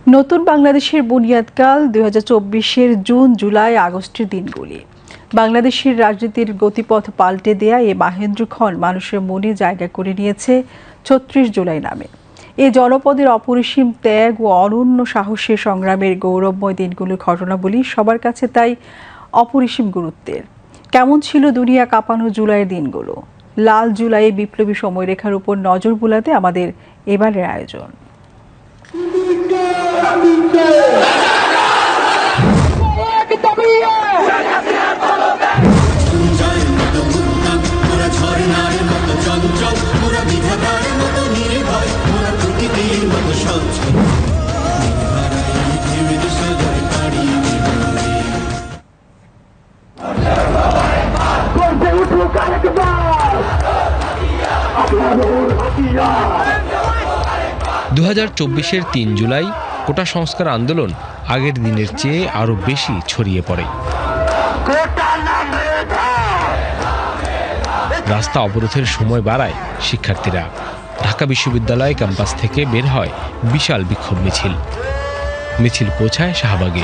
নতুন বাংলাদেশের বুনিয়াদকাল 2024-এর জুন, জুলাই, আগস্টের দিনগুলি। বাংলাদেশের রাজনীতির গতিপথ পাল্টে দেয়া এ মাহেন্দ্রক্ষণ মানুষের মনে জায়গা করে নিয়েছে 36 জুলাই নামে। এ জনপদের অপরিসীম ত্যাগ ও অনন্য সাহসের সংগ্রামের গৌরবময় দিনগুলোর ঘটনাবলী সবার কাছে তাই অপরিসীম গুরুত্বের। কেমন ছিল দুনিয়া কাঁপানো জুলাইয়ের দিনগুলো? লাল জুলাইয়ে বিপ্লবী সময়রেখার উপর নজর বুলাতে আমাদের এবারের আয়োজন। দু 2024-এর 3 জুলাই কোটা সংস্কার আন্দোলন আগের দিনের চেয়ে আরও বেশি ছড়িয়ে পড়ে। রাস্তা অবরোধের সময় বাড়ায় শিক্ষার্থীরা। ঢাকা বিশ্ববিদ্যালয় ক্যাম্পাস থেকে বের হয় বিশাল বিক্ষোভ মিছিল পৌঁছায় শাহবাগে।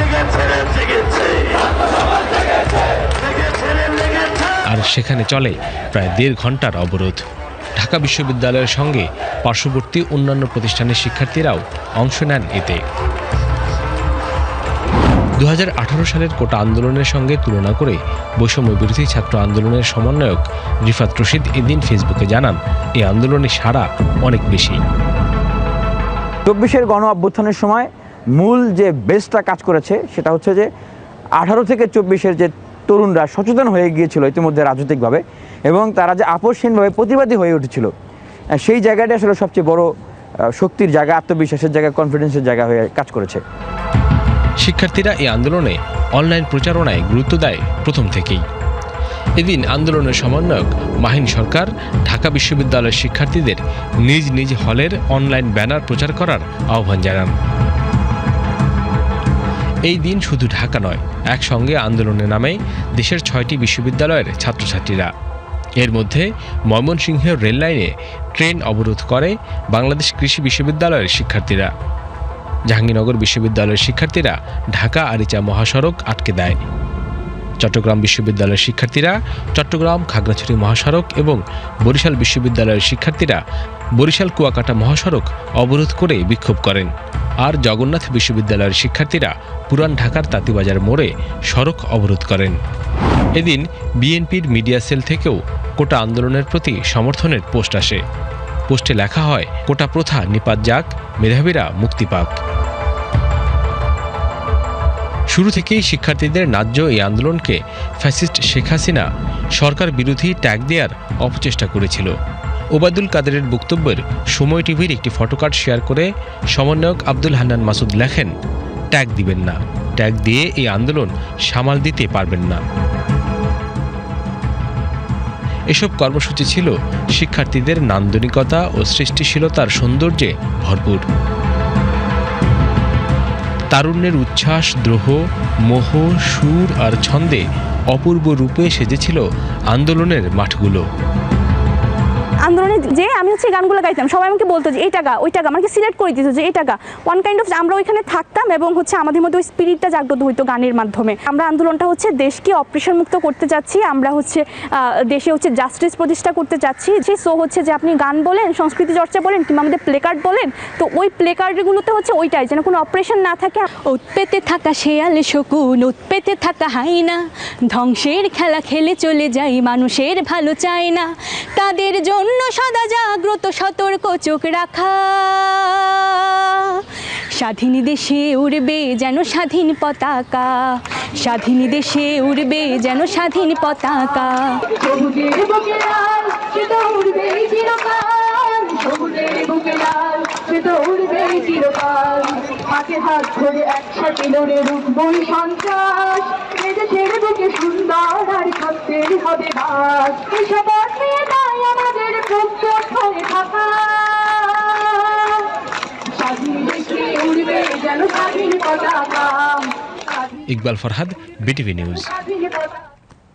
আর সেখানে চলে প্রায় 1.5 ঘন্টার অবরোধ। ঢাকা বিশ্ববিদ্যালয়ের সঙ্গে পার্শ্ববর্তী অন্যান্য প্রতিষ্ঠানের শিক্ষার্থীরাও অংশ নেন এতে। 2018 সালের কোটা আন্দোলনের সঙ্গে তুলনা করে বৈষম্য বিরোধী ছাত্র আন্দোলনের সমন্বয়ক রিফাত রশিদ এদিন ফেসবুকে জানান, এই আন্দোলনের সাড়া অনেক বেশি। 24-এর গণ অভ্যুত্থানের সময় মূল যে বেসটা কাজ করেছে সেটা হচ্ছে যে 18 থেকে 24-এর যে তরুণরা সচেতন হয়ে গিয়েছিল ইতিমধ্যে রাজনৈতিকভাবে, এবং তারা যে আপোষহীনভাবে প্রতিবাদী হয়ে উঠেছিল, সেই জায়গাটা আসলে সবচেয়ে বড় শক্তির জায়গা, আত্মবিশ্বাসের জায়গা, কনফিডেন্সের জায়গা হয়ে কাজ করেছে। শিক্ষার্থীরা এই আন্দোলনে অনলাইন প্রচারণায় গুরুত্ব দেয় প্রথম থেকেই। এদিন আন্দোলনের সমন্বয়ক মাহিন সরকার ঢাকা বিশ্ববিদ্যালয়ের শিক্ষার্থীদের নিজ নিজ হলের অনলাইন ব্যানার প্রচার করার আহ্বান জানান। এই দিন শুধু ঢাকা নয়, একসঙ্গে আন্দোলনে নামে দেশের 6টি বিশ্ববিদ্যালয়ের ছাত্রছাত্রীরা। এর মধ্যে ময়মনসিংহের রেললাইনে ট্রেন অবরোধ করে বাংলাদেশ কৃষি বিশ্ববিদ্যালয়ের শিক্ষার্থীরা। জাহাঙ্গীরনগর বিশ্ববিদ্যালয়ের শিক্ষার্থীরা ঢাকা আরিচা মহাসড়ক আটকে দেয়। চট্টগ্রাম বিশ্ববিদ্যালয়ের শিক্ষার্থীরা চট্টগ্রাম খাগড়াছড়ি মহাসড়ক এবং বরিশাল বিশ্ববিদ্যালয়ের শিক্ষার্থীরা বরিশাল কুয়াকাটা মহাসড়ক অবরোধ করে বিক্ষোভ করেন। আর জগন্নাথ বিশ্ববিদ্যালয়ের শিক্ষার্থীরা পুরান ঢাকার তাঁতিবাজার মোড়ে সড়ক অবরোধ করেন। এদিন বিএনপির মিডিয়া সেল থেকেও কোটা আন্দোলনের প্রতি সমর্থনের পোস্ট আসে। পোস্টে লেখা হয়, কোটা প্রথা নিপাত যাক, মেধাবীরা মুক্তি পাক। শুরু থেকেই শিক্ষার্থীদের ন্যায্য এই আন্দোলনকে ফ্যাসিস্ট শেখ হাসিনা সরকার বিরোধী ট্যাগ দেওয়ার অপচেষ্টা করেছিল। ওবায়দুল কাদেরের বক্তব্যের সময় টিভির একটি ফটোকার্ড শেয়ার করে সমন্বয়ক আব্দুল হান্নান মাসুদ লেখেন, ট্যাগ দিবেন না, ট্যাগ দিয়ে এই আন্দোলন সামাল দিতে পারবেন না। এসব কর্মসূচি ছিল শিক্ষার্থীদের নান্দনিকতা ও সৃষ্টিশীলতার সৌন্দর্যে ভরপুর। তারুণ্যের উচ্ছ্বাস, দ্রোহ, মোহ, সুর আর ছন্দে অপূর্ব রূপে সেজেছিল আন্দোলনের মাঠগুলো। আন্দোলনে যে আমি গানগুলো গাইতাম, সবাই আমাকে বলতো যে এইটা গা, ওইটা গা, আমাকে সিলেক্ট করে দিত যে এইটা গা। ওয়ান কাইন্ড অফ আমরা ওইখানে থাকতাম এবং আমাদের মধ্যে ওই স্পিরিটটা জাগ্রত হইতো গানের মাধ্যমে। আমরা আন্দোলনটা দেশকে অপ্রেশন মুক্ত করতে যাচ্ছি, আমরা দেশে জাস্টিস প্রতিষ্ঠা করতে যাচ্ছি। সো যে আপনি গান বলেন, সংস্কৃতি চর্চা বলেন, কিংবা আমাদের প্লে কার্ড বলেন, তো ওই প্লে কার্ডগুলোতে ওইটাই যেন কোনো অপারেশন না থাকে। উৎপেতে থাকা শেয়ালে শকুন, উৎপেতে থাকা হাইনা, ধ্বংসের খেলা খেলে চলে যাই, মানুষের ভালো চায় না, তাদের জন্য সদা জাগ্রত সতর্ক চোখ রাখা। স্বাধীন দেশে উড়বে যেন স্বাধীন পতাকা, স্বাধীন দেশে উড়বে যেন স্বাধীন পতাকা। সবুজের বুকে লাল, সেটা উড়বে চিরকাল, সবুজের বুকে লাল, সেটা উড়বে চিরকাল। হাতে হাত ধরে একসাথে লড়ে রুখবই সন্ত্রাস, দেশের বুকে সুন্দর আর সত্যের হবে বাস। এসব নিয়ে তাই আমাদের প্রস্তুত হয়ে থাকা, স্বাধীন দেশে উড়বে যেন স্বাধীন পতাকা। Iqbal Farhad, BTV news.